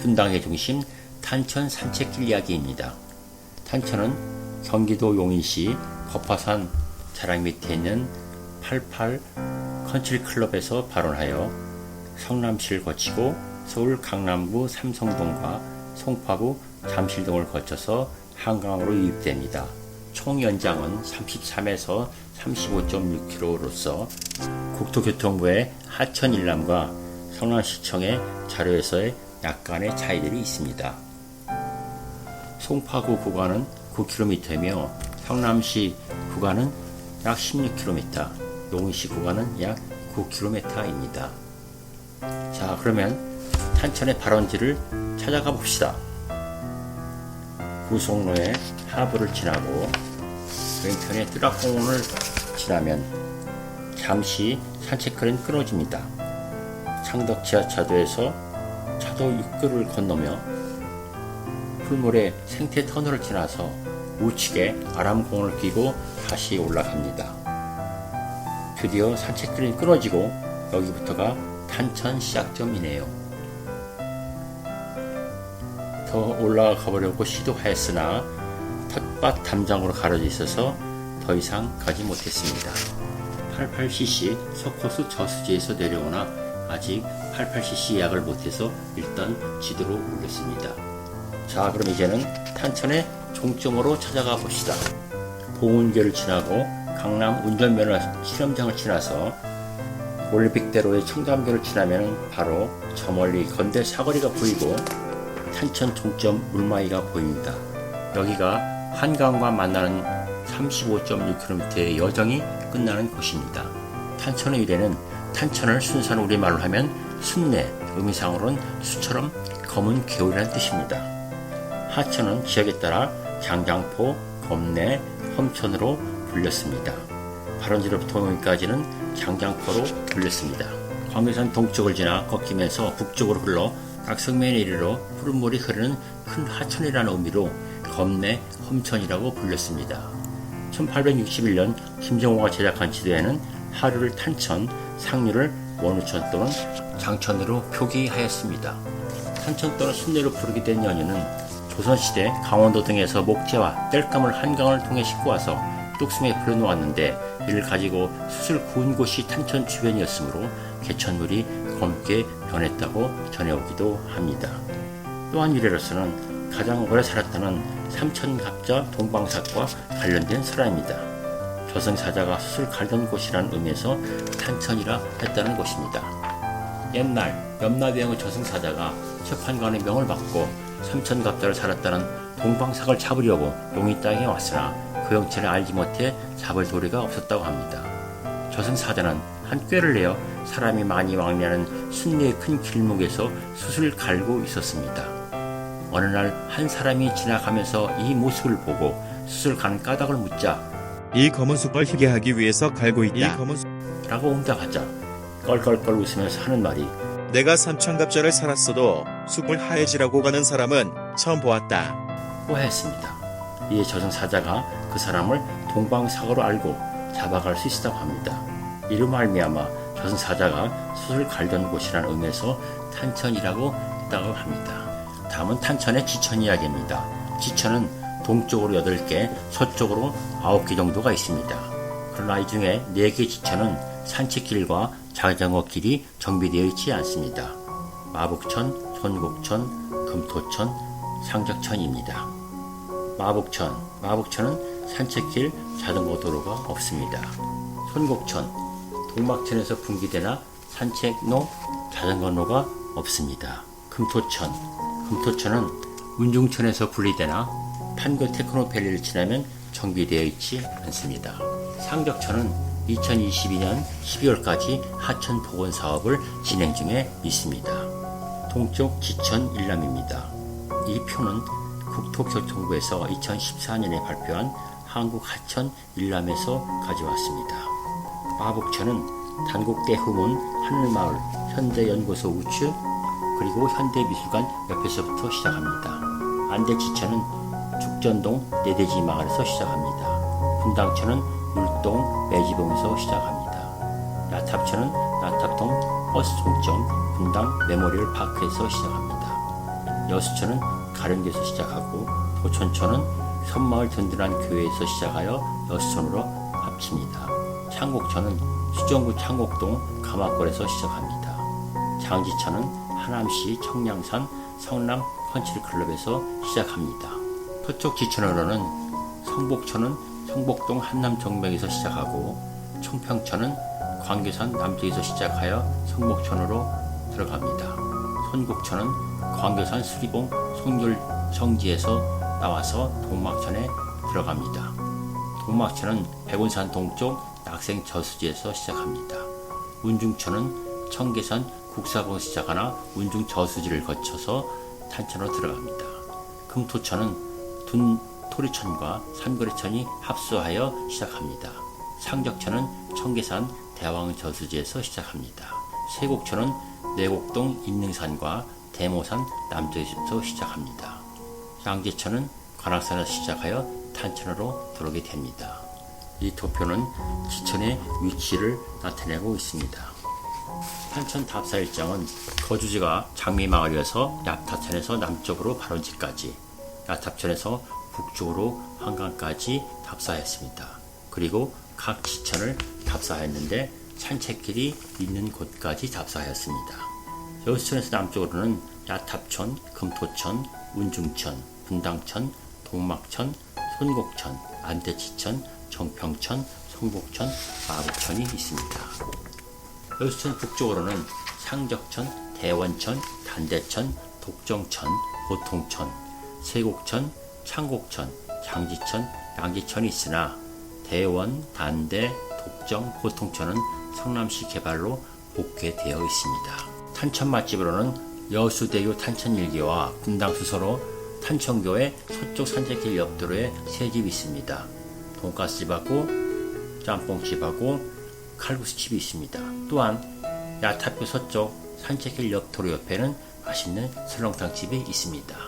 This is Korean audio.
분당의 중심 탄천 산책길 이야기입니다. 탄천은 경기도 용인시 법화산 자락 밑에 있는 88 컨트리클럽에서 발원하여 성남시를 거치고 서울 강남구 삼성동과 송파구 잠실동을 거쳐서 한강으로 유입됩니다. 총 연장은 33에서 35.6km로서 국토교통부의 하천 일람과 성남시청의 자료에서의 약간의 차이들이 있습니다. 송파구 구간은 9km이며 성남시 구간은 약 16km, 용인시 구간은 약 9km입니다. 자, 그러면 탄천의 발원지를 찾아가 봅시다. 구송로의 하부를 지나고 왼편의 뜨락공원을 지나면 잠시 산책거리는 끊어집니다. 창덕 지하차도에서 차도 6교를 건너며 풀물의 생태 터널을 지나서 우측에 아람공원을 끼고 다시 올라갑니다. 드디어 산책거리는 끊어지고 여기부터가 탄천 시작점이네요. 더 올라가 보려고 시도하였으나 텃밭 담장으로 가려져 있어서 더 이상 가지 못했습니다. 88cc 석호수 저수지에서 내려오나 아직 88cc 예약을 못해서 일단 지도로 올렸습니다. 자, 그럼 이제는 탄천의 종점으로 찾아가 봅시다. 봉은교를 지나고 강남 운전면허 실험장을 지나서 올림픽대로의 청담교를 지나면 바로 저 멀리 건대 사거리가 보이고 탄천 종점 물마이가 보입니다. 여기가 한강과 만나는 35.6km의 여정이 끝나는 곳입니다. 탄천의 유래는 탄천을 순산 우리말로 하면 순내, 의미상으로는 수처럼 검은 개울이라는 뜻입니다. 하천은 지역에 따라 장장포, 검내, 험천으로 불렸습니다. 발원지로부터 여기까지는 장장포로 불렸습니다. 광교산 동쪽을 지나 꺾이면서 북쪽으로 흘러 각성면에 이르러 푸른 물이 흐르는 큰 하천이라는 의미로 검내, 험천이라고 불렸습니다. 1861년 김정호가 제작한 지도에는 하류를 탄천, 상류를 원우천 또는 장천으로 표기하였습니다. 탄천 또는 순내로 부르게 된 연유는 조선시대 강원도 등에서 목재와 땔감을 한강을 통해 싣고 와서 뚝섬에 불어놓았는데 이를 가지고 숯을 구운 곳이 탄천 주변이었으므로 개천물이 검게 변했다고 전해오기도 합니다. 또한 유래로서는 가장 오래 살았다는 삼천갑자 동방삭과 관련된 설화입니다. 저승사자가 숯을 갈던 곳이라는 의미에서 탄천이라 했다는 것입니다. 옛날 염라대왕의 저승사자가 재판관의 명을 받고 삼천갑자를 살았다는 동방삭을 잡으려고 용인 땅에 왔으나 그 형체를 알지 못해 잡을 도리가 없었다고 합니다. 저승사자는 한 꾀를 내어 사람이 많이 왕래하는 순리의 큰 길목에서 숯을 갈고 있었습니다. 어느 날 한 사람이 지나가면서 이 모습을 보고 숯을 가는 까닭을 묻자 이 검은 숯을 희게 하기 위해서 갈고 있다. 라고 응답하자 껄껄껄 웃으면서 하는 말이 내가 삼천갑자를 살았어도 숯을 하얘지라고 가는 사람은 처음 보았다. 고 했습니다. 이에 저승사자가 그 사람을 동방삭으로 알고 잡아갈 수 있었다고 합니다. 이로 말미암아 저승사자가 숯을 갈던 곳이라는 의미에서 탄천이라고 했다고 합니다. 다음은 탄천의 지천 이야기입니다. 지천은 동쪽으로 8개, 서쪽으로 9개 정도가 있습니다. 그러나 이 중에 4개 지천은 산책길과 자전거 길이 정비되어 있지 않습니다. 마북천, son곡천, 금토천, 상적천입니다. 마북천은 산책길, 자전거 도로가 없습니다. son곡천, 동막천에서 분기되나 산책로, 자전거로가 없습니다. 금토천은 운중천에서 분리되나 판교 테크노밸리를 지나면 정비되어 있지 않습니다. 상적천은 2022년 12월까지 하천 복원 사업을 진행 중에 있습니다. 동쪽 지천 일람입니다. 이 표는 국토교통부에서 2014년에 발표한 한국 하천 일람에서 가져왔습니다. 마북천은 단국대 후문 하늘마을 현대연구소 우측 그리고 현대미술관 옆에서부터 시작합니다. 안대지천은 죽전동 내대지 마을에서 시작합니다. 분당천은 율동 매지봉에서 시작합니다. 야탑천은 야탑동 버스 종점 분당 메모리얼 파크에서 시작합니다. 여수천은 가령교에서 시작하고 도천천은 섬마을 든든한 교회에서 시작하여 여수천으로 합칩니다. 창곡천은 수정구 창곡동 가마골에서 시작합니다. 장지천은 하남시 청량산 성남 컨트리클럽에서 시작합니다. 서쪽 지천으로는 성복천은 성복동 한남정맥에서 시작하고 청평천은 광교산 남쪽에서 시작하여 성복천으로 들어갑니다. 손곡천은 광교산 수리봉 송절정지에서 나와서 동막천에 들어갑니다. 동막천은 백운산 동쪽 낙생 저수지에서 시작합니다. 운중천은 청계산 국사봉에서 시작하나 운중 저수지를 거쳐서 탄천으로 들어갑니다. 금토천은 둔토리천과 삼거리천이 합수하여 시작합니다. 상적천은 청계산 대왕 저수지에서 시작합니다. 세곡천은 내곡동 인능산과 대모산 남쪽에서 시작합니다. 양재천은 관악산에서 시작하여 탄천으로 들어오게 됩니다. 이 도표는 지천의 위치를 나타내고 있습니다. 탄천 답사 일정은 거주지가 장미마을이어서 야탑천에서 남쪽으로 발원지까지, 야탑천에서 북쪽으로 한강까지 답사했습니다. 그리고 각 지천을 답사했는데 산책길이 있는 곳까지 답사하였습니다. 여수천에서 남쪽으로는 야탑천, 금토천, 운중천, 분당천, 동막천, 손곡천, 안대치천, 정평천, 성곡천, 마곡천이 있습니다. 여수천 북쪽으로는 상적천, 대원천, 단대천, 독정천, 보통천, 세곡천, 창곡천, 장지천, 양지천이 있으나 대원, 단대, 독정, 보통천은 성남시 개발로 복개되어 있습니다. 탄천 맛집으로는 여수대교 탄천일기와 분당수서로 탄천교회 서쪽 산책길 옆도로에 세 집이 있습니다. 돈가스집하고 짬뽕집하고 칼국수집이 있습니다. 또한 야탑교 서쪽 산책길 옆도로 옆에는 맛있는 설렁탕집이 있습니다.